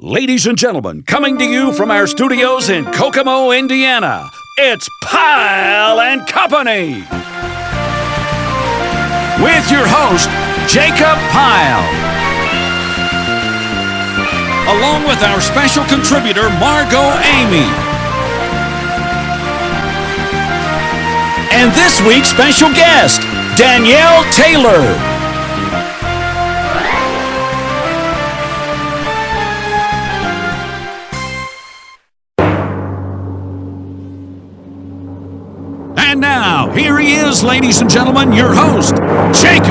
Ladies and gentlemen, coming to you from our studios in Kokomo, Indiana, it's Pyle and Company. With your host, Jacob Pyle. Along with our special contributor, Margot Amy. And this week's special guest, Danielle Taylor. And now, here he is, ladies and gentlemen, your host, Jacob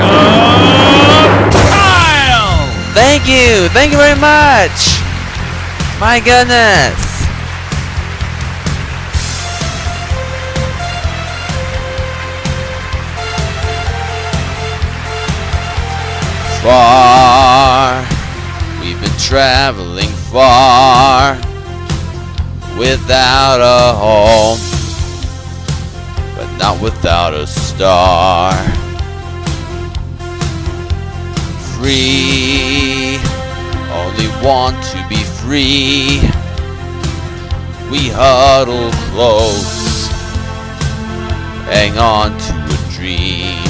Pyle! Thank you very much! My goodness! Far, we've been traveling far, without a home, but not without a star. Free, only want to be free. We huddle close, hang on to a dream.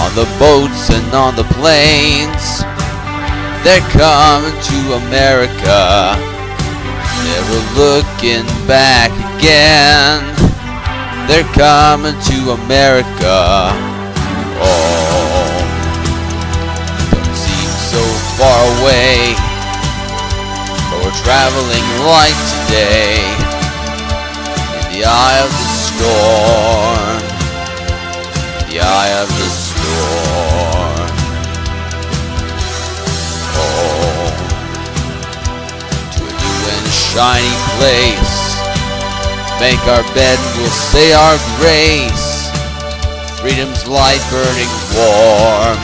On the boats and on the planes, they're coming to America, never looking back again. They're coming to America. Oh, don't seem so far away, but we're traveling light today, in the eye of the storm, in the eye of the storm. Oh, to a new and shiny place, make our bed, we'll say our grace. Freedom's light burning warm,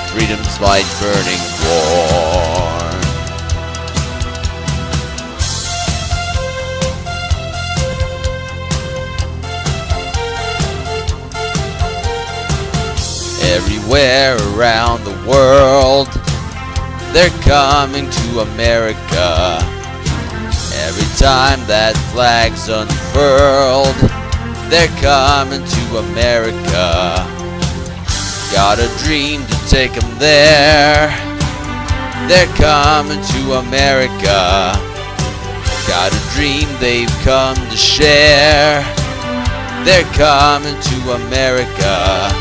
freedom's light burning warm. Everywhere around the world, they're coming to America. Every time that flag's unfurled, they're coming to America. Got a dream to take them there, they're coming to America. Got a dream they've come to share, they're coming to America.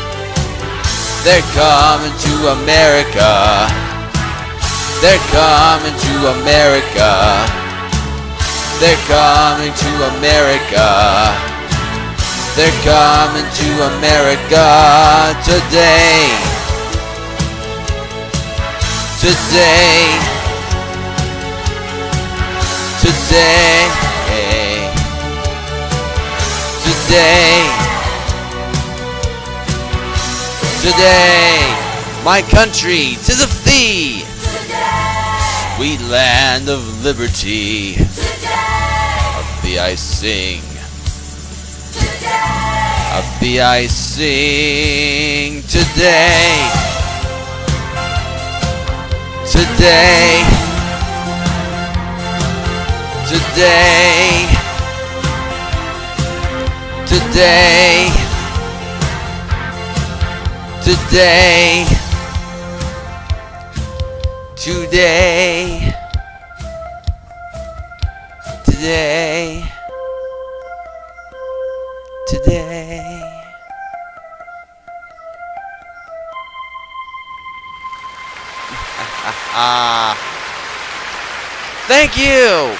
They're coming to America. They're coming to America. They're coming to America. They're coming to America today. Today. Today. Today. Today, my country, 'tis of thee. Today. Sweet land of liberty. Today. Of thee I sing. Today. Of thee I sing. Today. Today. Today. Today. Today, today, today, today. Thank you.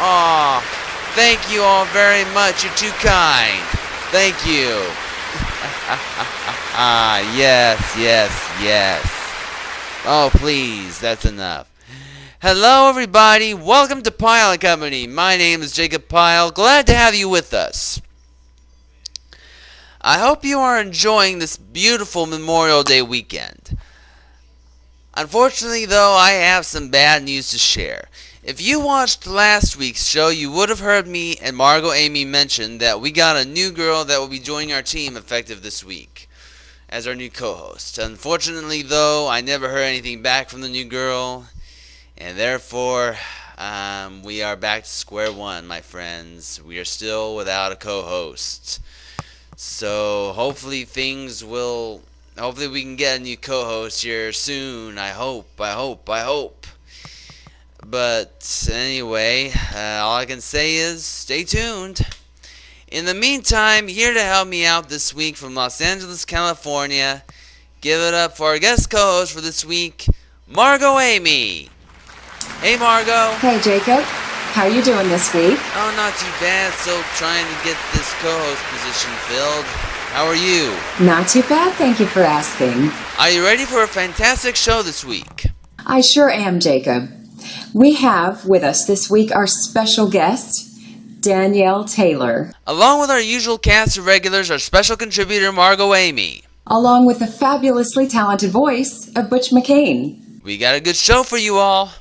Oh, thank you all very much. You're too kind. Thank you. Yes. Oh, please, that's enough. Hello, everybody. Welcome to Pyle and Company. My name is Jacob Pyle. Glad to have you with us. I hope you are enjoying this beautiful Memorial Day weekend. Unfortunately, though, I have some bad news to share. If you watched last week's show, you would have heard me and Margot Amy mention that we got a new girl that will be joining our team effective this week. as our new co-host. Unfortunately, though, I never heard anything back from the new girl, and therefore, we are back to square one, my friends. We are still without a co-host. So hopefully we can get a new co-host here soon. I hope. But anyway, all I can say is stay tuned. In the meantime, here to help me out this week from Los Angeles, California, give it up for our guest co-host for this week, Margot Amy. Hey, Margot. Hey, Jacob. How are you doing this week? Oh, not too bad. Still trying to get this co-host position filled. How are you? Not too bad, thank you for asking. Are you ready for a fantastic show this week? I sure am, Jacob. We have with us this week our special guest, Danielle Taylor. Along with our usual cast of regulars, our special contributor, Margot Amy. Along with the fabulously talented voice of Butch McCain. We got a good show for you all.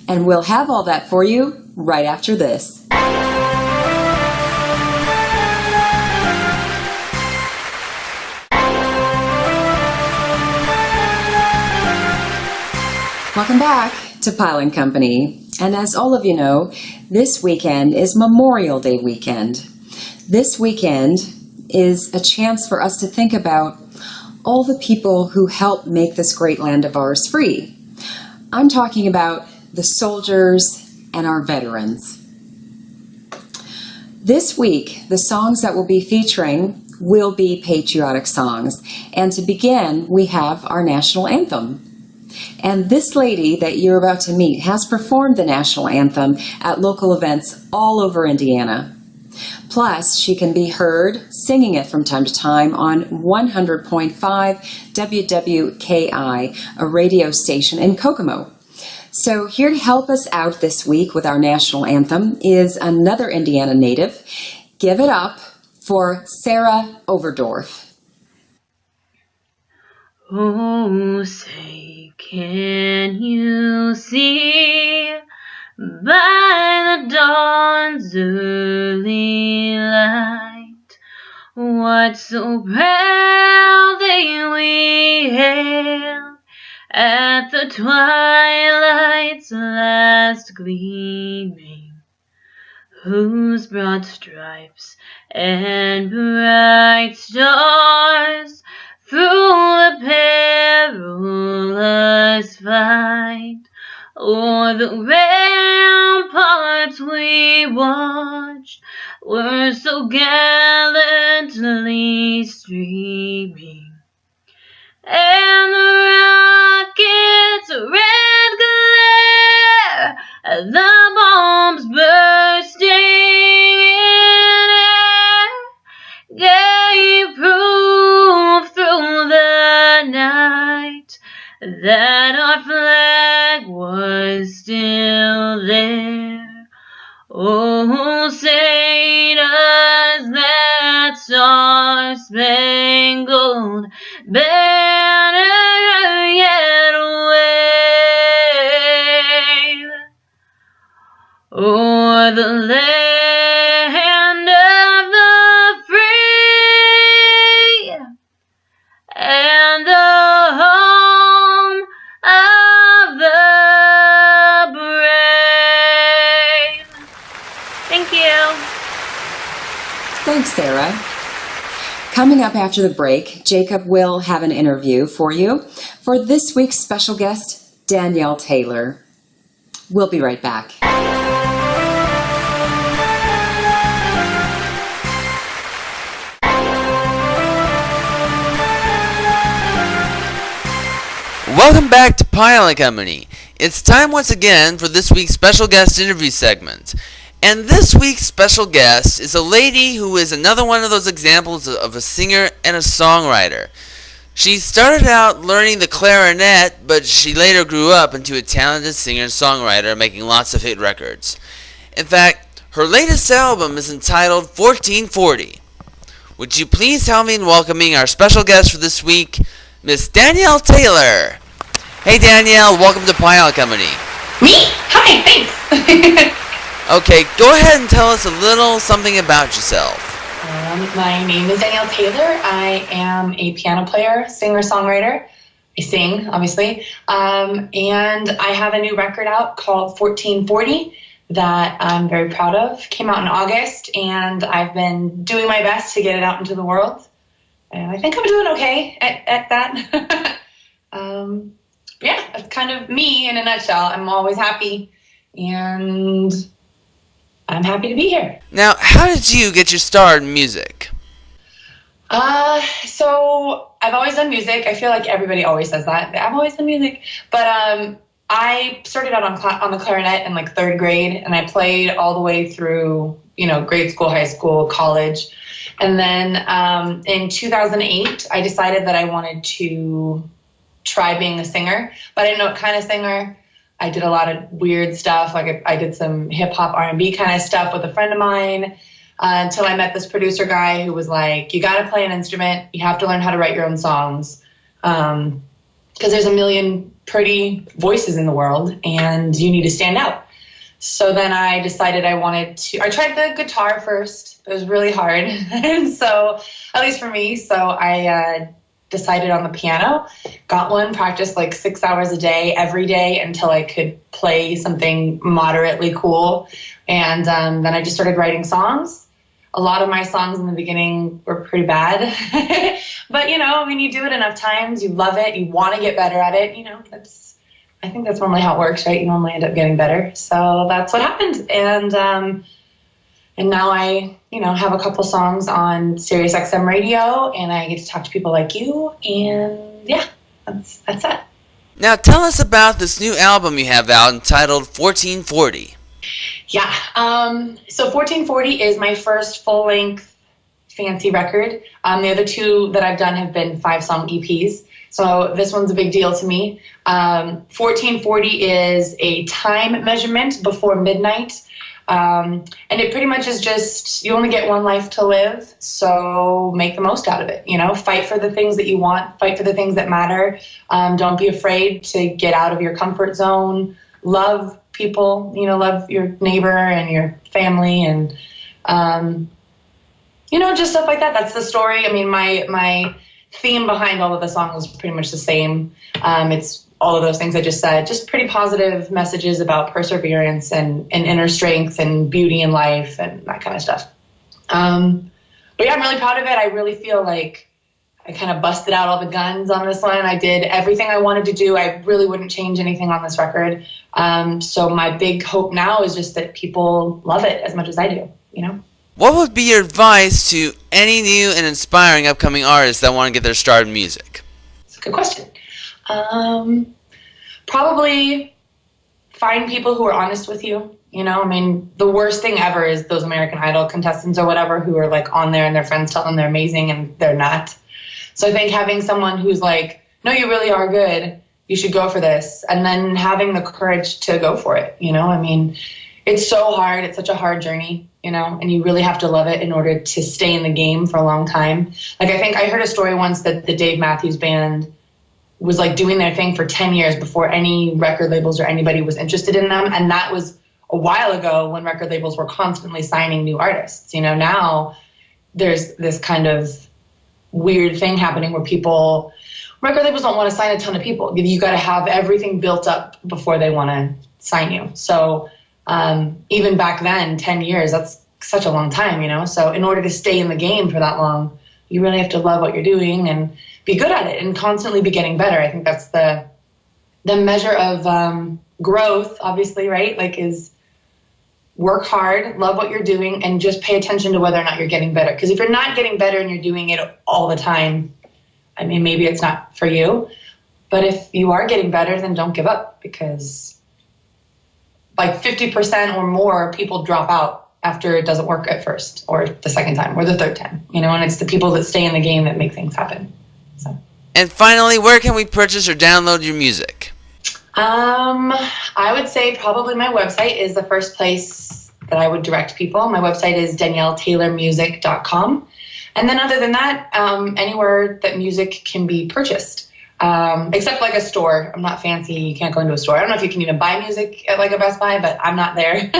And we'll have all that for you right after this. Welcome back to Pyle and Company. And as all of you know, this weekend is Memorial Day weekend. This weekend is a chance for us to think about all the people who helped make this great land of ours free. I'm talking about the soldiers and our veterans. This week, the songs that we'll be featuring will be patriotic songs. And to begin, we have our national anthem. And this lady that you're about to meet has performed the national anthem at local events all over Indiana. Plus, she can be heard singing it from time to time on 100.5 WWKI, a radio station in Kokomo. So here to help us out this week with our national anthem is another Indiana native. Give it up for Sarah Overdorf. Oh, say, can you see by the dawn's early light what so proudly we hailed at the twilight's last gleaming, whose broad stripes and bright stars through the perilous fight o'er the ramparts we watched were so gallantly streaming, and the rocket's red glare and the bombs bursting in air gave proof through the night that our flag was still there. Oh, say does that star-spangled banner yet wave o'er the land of the free and the home of the brave? Thank you. Thanks, Sarah. Coming up after the break, Jacob will have an interview for you for this week's special guest, Danielle Taylor. We'll be right back. Welcome back to Pyle and Company. It's time once again for this week's special guest interview segment. And this week's special guest is a lady who is another one of those examples of a singer and a songwriter. She started out learning the clarinet, but she later grew up into a talented singer and songwriter, making lots of hit records. In fact, her latest album is entitled 1440. Would you please help me in welcoming our special guest for this week, Miss Danielle Taylor. Hey Danielle, welcome to Pyle and Company. Me? Hi, thanks. Okay, go ahead and tell us a little something about yourself. My name is Danielle Taylor. I am a piano player, singer-songwriter. I sing, obviously. And I have a new record out called 1440 that I'm very proud of. Came out in August, and I've been doing my best to get it out into the world. And I think I'm doing okay at that. Yeah, that's kind of me in a nutshell. I'm always happy, and I'm happy to be here. Now, how did you get your start in music? So I've always done music. I feel like everybody always says that. I've always done music. But I started out on the clarinet in like third grade, and I played all the way through, grade school, high school, college. And then in 2008, I decided that I wanted to try being a singer, but I didn't know what kind of singer. I did a lot of weird stuff. Like I did some hip hop R&B kind of stuff with a friend of mine until I met this producer guy who was like, you got to play an instrument. You have to learn how to write your own songs because there's a million pretty voices in the world and you need to stand out. So then I decided I tried the guitar first. It was really hard. And so, at least for me, I decided on the piano, got one, practiced like 6 hours a day, every day until I could play something moderately cool. And then I just started writing songs. A lot of my songs in the beginning were pretty bad. But, when you do it enough times, you love it, you want to get better at it, I think that's normally how it works, right? You normally end up getting better. So that's what happened. And now I, have a couple songs on Sirius XM radio, and I get to talk to people like you. And yeah, that's it. Now tell us about this new album you have out entitled 1440. Yeah. So 1440 is my first full-length fancy record. The other two that I've done have been 5-song EPs. So this one's a big deal to me. 1440 is a time measurement before midnight. And it pretty much is just, you only get one life to live, so make the most out of it. Fight for the things that you want, fight for the things that matter. Don't be afraid to get out of your comfort zone. Love people, love your neighbor and your family and, just stuff like that. That's the story. I mean, my theme behind all of the songs is pretty much the same. It's all of those things I just said, just pretty positive messages about perseverance and inner strength and beauty in life and that kind of stuff. But yeah, I'm really proud of it. I really feel like I kind of busted out all the guns on this one. I did everything I wanted to do. I really wouldn't change anything on this record. So my big hope now is just that people love it as much as I do, What would be your advice to any new and inspiring upcoming artists that want to get their start in music? It's a good question. Probably find people who are honest with you. The worst thing ever is those American Idol contestants or whatever who are like on there and their friends tell them they're amazing and they're not. So I think having someone who's like, no, you really are good, you should go for this. And then having the courage to go for it. It's so hard. It's such a hard journey, and you really have to love it in order to stay in the game for a long time. Like, I think I heard a story once that the Dave Matthews Band was like doing their thing for 10 years before any record labels or anybody was interested in them. And that was a while ago when record labels were constantly signing new artists. Now there's this kind of weird thing happening where record labels don't want to sign a ton of people. You got to have everything built up before they want to sign you. So even back then, 10 years, that's such a long time, So in order to stay in the game for that long, you really have to love what you're doing and be good at it and constantly be getting better. I think that's the measure of growth, obviously, right? Like, is work hard, love what you're doing, and just pay attention to whether or not you're getting better. Because if you're not getting better and you're doing it all the time, I mean, maybe it's not for you. But if you are getting better, then don't give up, because like 50% or more people drop out after it doesn't work at first or the second time or the third time, and it's the people that stay in the game that make things happen. So. And finally, where can we purchase or download your music? I would say probably my website is the first place that I would direct people. My website is DanielleTaylorMusic.com. And then other than that, anywhere that music can be purchased. Except like a store. I'm not fancy. You can't go into a store. I don't know if you can even buy music at like a Best Buy, but I'm not there.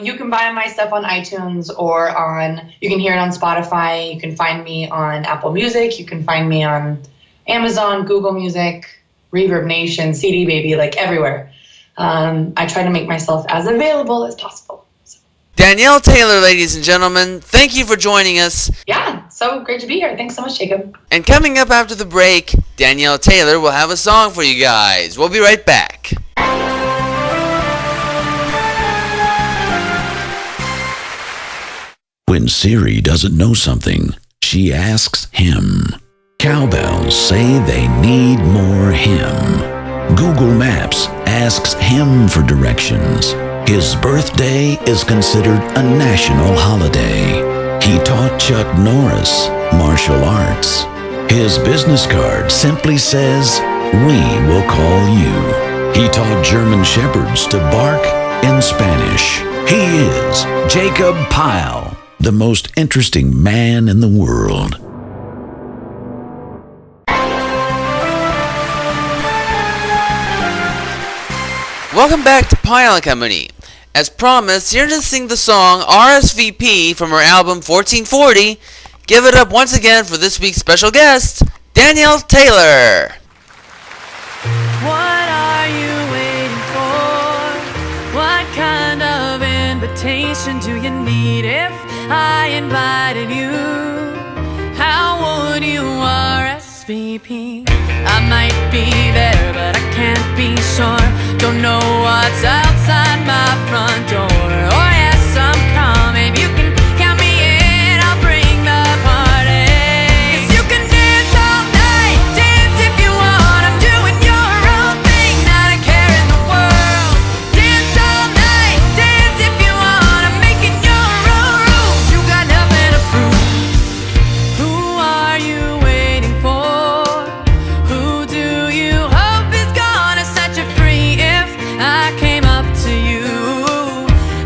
You can buy my stuff on iTunes or you can hear it on Spotify. You can find me on Apple Music. You can find me on Amazon, Google Music, Reverb Nation, CD Baby, like everywhere. I try to make myself as available as possible. Danielle Taylor, ladies and gentlemen, thank you for joining us. Yeah, so great to be here. Thanks so much, Jacob. And coming up after the break, Danielle Taylor will have a song for you guys. We'll be right back. When Siri doesn't know something, she asks him. Cowbells say they need more him. Google Maps asks him for directions. His birthday is considered a national holiday. He taught Chuck Norris martial arts. His business card simply says, "We will call you." He taught German Shepherds to bark in Spanish. He is Jacob Pyle, the most interesting man in the world. Welcome back to Pyle and Company. As promised, here to sing the song RSVP from her album 1440. Give it up once again for this week's special guest, Danielle Taylor. What are you waiting for? What kind of invitation do you need? If I invited you, how would you RSVP? I might be there, but I can't be sure. Don't know what's outside my front door. Oh yes, I'm coming. You can count me in. I'll bring the party. 'Cause you can dance all night, dance if you want. I'm doing your own thing, not a care in the world. Dance all night, dance if you want. I'm making your own rules. You got nothing to prove. Who are you waiting for? Who do you hope is gonna set you free? If I came up to you,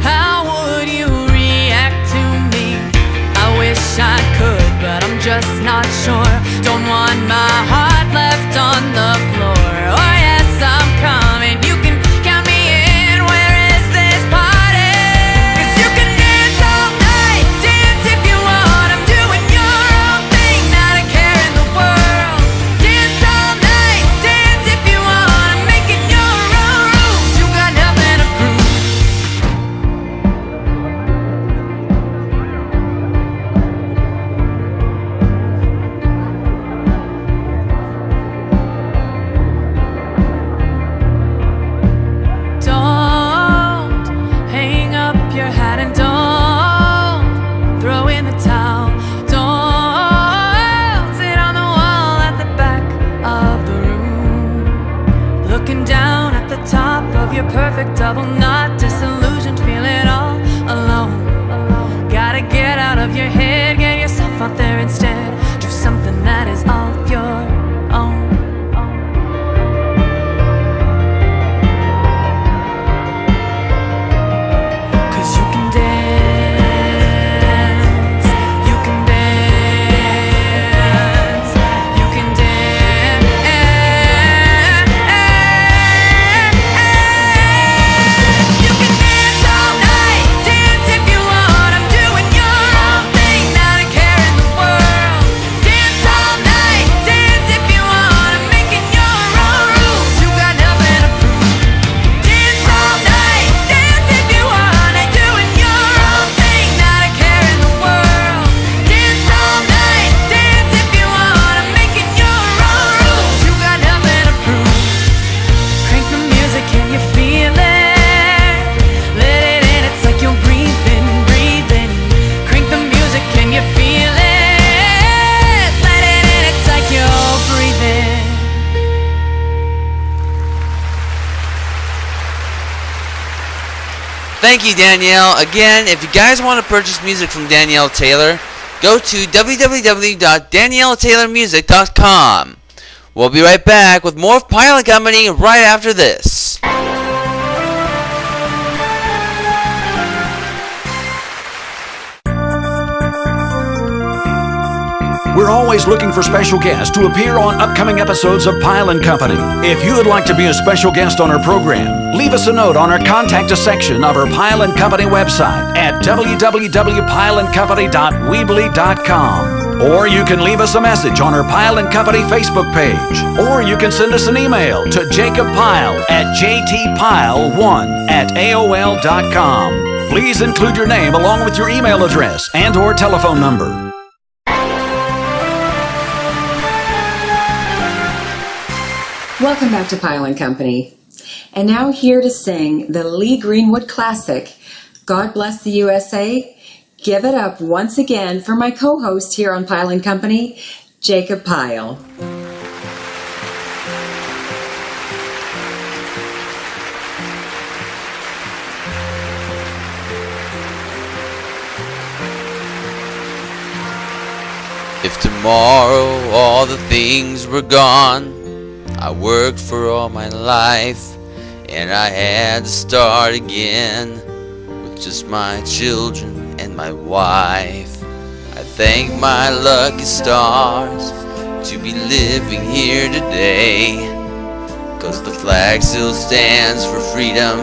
how would you react to me? I wish I could, but I'm just not sure. Don't want my heart left on the floor. Oh yes, I'm coming. You can count me in. Where is this party? 'Cause you can dance all night, dance if you want. I'm doing your own thing, not a care in the world. Dance all night, dance if you want. I'm making your own rules. You got nothing to prove. Don't hang up your hat and don't throw in the towel. Don't sit on the wall at the back of the room, looking down at the top of your perfect double knot. Disillusioned, feeling all alone. Gotta get out of your head, get yourself out there instead. Do something that is all your own. Cause you can dance, you can dance, you can dance. You can dance all night, dance if you want. I'm doing your own thing, not a care in the world. Dance all night, dance if you want. I'm making your own rules. You got nothing to prove. Dance all night, dance if you want. I'm doing your own thing, not a care in the world. Dance all night, dance if you want. I'm making your own rules. You got nothing to prove. Crank the music, can you feel it? Let it in, it's like you're breathing, breathing. Crank the music, can you feel it? Let it in, it's like you're breathing. Thank you, Danielle. Again, if you guys want to purchase music from Danielle Taylor, go to www.danielletaylormusic.com. We'll be right back with more of Pyle and Company right after this. We're always looking for special guests to appear on upcoming episodes of Pyle and Company. If you would like to be a special guest on our program, leave us a note on our Contact Us section of our Pyle and Company website at www.pyleandcompany.weebly.com. Or you can leave us a message on our Pyle and Company Facebook page. Or you can send us an email to jacobpyle@jtpyle1@aol.com. Please include your name along with your email address and or telephone number. Welcome back to Pyle and Company. And now here to sing the Lee Greenwood classic, God Bless the USA. Give it up once again for my co-host here on Pyle and Company, Jacob Pyle. If tomorrow all the things were gone I worked for all my life, and I had to start again with just my children and my wife, I thank my lucky stars to be living here today, 'cause the flag still stands for freedom,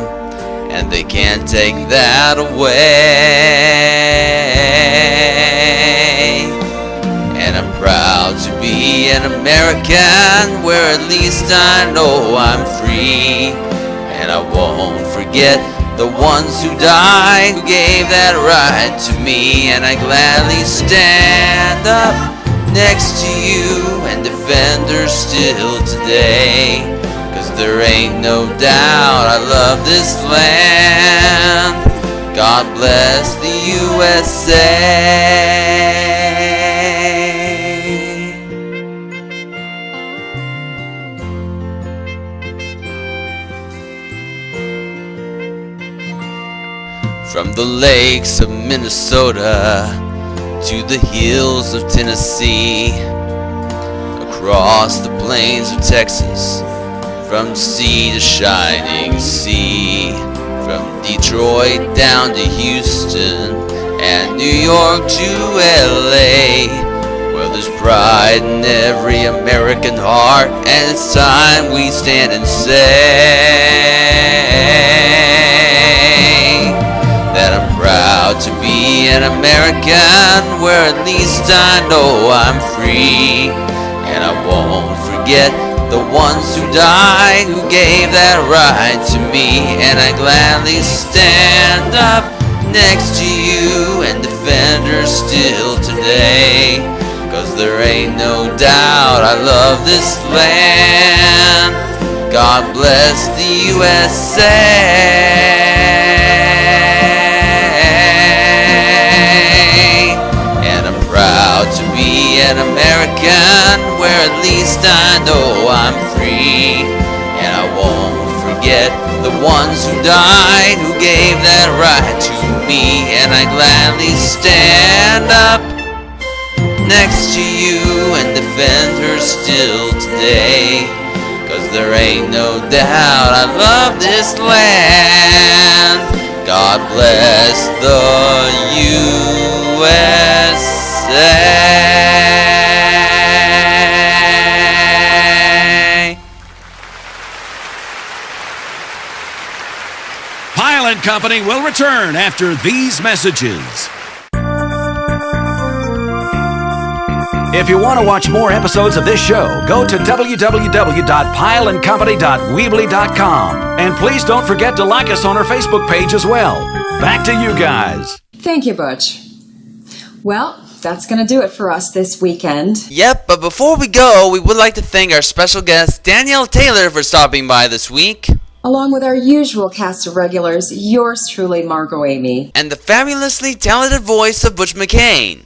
and they can't take that away. And I'm proud to be an American, where at least I know I'm free. And I won't forget the ones who died, who gave that right to me. And I gladly stand up next to you and defend her still today, 'cause there ain't no doubt I love this land. God bless the USA. From the lakes of Minnesota to the hills of Tennessee, across the plains of Texas, from sea to shining sea, from Detroit down to Houston and New York to LA. Well, there's pride in every American heart, and it's time we stand and say that I'm proud to be an American, where at least I know I'm free. And I won't forget the ones who died, who gave that right to me. And I gladly stand up next to you and defend her still today, 'cause there ain't no doubt I love this land. God bless the USA. Proud to be an American, where at least I know I'm free. And I won't forget the ones who died, who gave that right to me. And I gladly stand up next to you and defend her still today, 'cause there ain't no doubt I love this land. God bless the USA. Pyle and Company will return after these messages. If you want to watch more episodes of this show, go to www.pyleandcompany.weebly.com. And please don't forget to like us on our Facebook page as well. Back to you guys. Thank you, Butch. Well, that's going to do it for us this weekend. Yep, but before we go, we would like to thank our special guest, Danielle Taylor, for stopping by this week. Along with our usual cast of regulars, yours truly, Margot Amy. And the fabulously talented voice of Butch McCain.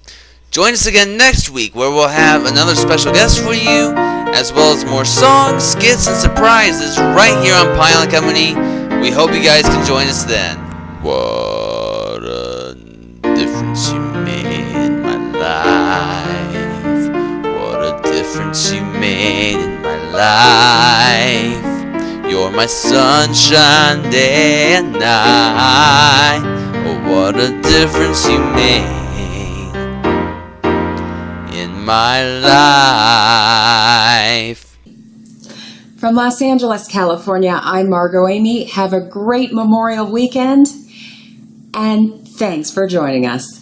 Join us again next week, where we'll have another special guest for you, as well as more songs, skits, and surprises right here on Pyle and Company. We hope you guys can join us then. What a difference you made in my life. What a difference you made in my life. You're my sunshine day and night. Oh, what a difference you made in my life. From Los Angeles, California, I'm Margot Amy. Have a great Memorial weekend, and thanks for joining us.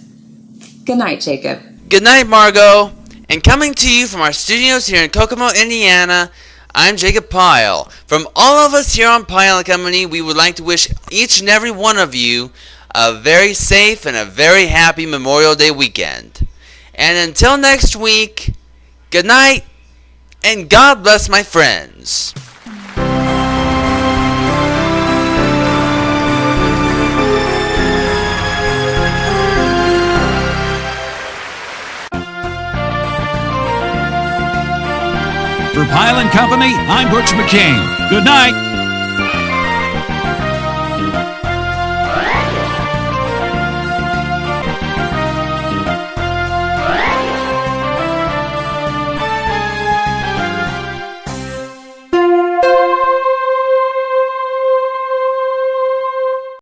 Good night, Jacob. Good night, Margot. And coming to you from our studios here in Kokomo, Indiana, I'm Jacob Pyle. From all of us here on Pyle and Company, we would like to wish each and every one of you a very safe and a very happy Memorial Day weekend. And until next week, good night, and God bless my friends. For Pyle and Company, I'm Butch McCain. Good night.